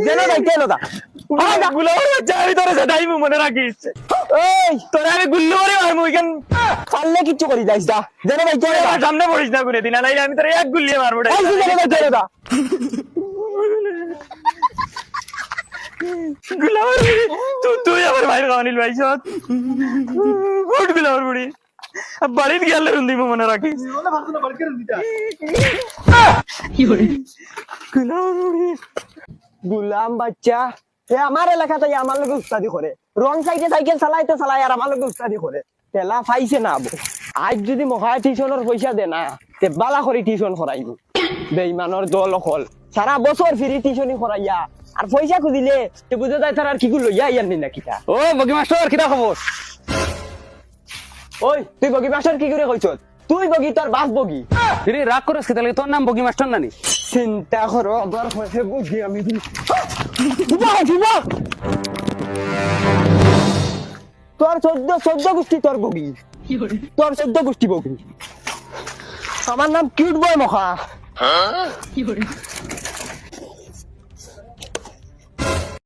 যেন যাইতে এলো তা গুলাবার বাচ্চা আমি তোরে সেটাই মনে রাখিস এই তোরে আমি গুল্লু করে মারমু এখান পারলে কিচ্ছু করি যাইস দা যেন যাইতে এলো আমার সামনে পড়িস না করে দিন নাইলে আমি তোরে এক গুল্লিয়ে মারবো যেন যাইতে এলো দা গুলাবার তুই আমার ভাইয়ের খাওয়ানিল ভাই সত গুড গুলাবার বুড়ি বাড়িতে গেলে রুন্দি মনে রাখিস গুলাবার বুড়ি গুলাম বাচ্চা এ আমার এলাকাতে আমার লোক উস্তাদি করে রং সাইডে সাইকেল চালাইতে চালাই আর আমার লোক উস্তাদি করে তেলা পাইছে না আবু আজ যদি মহা টিউশনের পয়সা দে না তে বালা করে টিউশন করাইব বেঈমানের দল হল সারা বছর ফ্রি টিউশনই করাইয়া আর পয়সা খুদিলে তে বুঝা যায় তার আর কি গুলো ইয়া ইয়ার নিনা কিটা ও বগি মাস্টার কিটা খবর ওই তুই বগি মাস্টার কি করে কইছ তুই বগি তোর বাপ বগি রে রাগ করিস কি তাহলে তোর নাম বগি মাস্টার নানি চিন্তা করো আবার হয়েছে বুঝি আমি তোর চোদ্দ গোষ্ঠী তোর বগি তোর 14 গোষ্ঠী বগি আমার নাম কিউট বয় মখা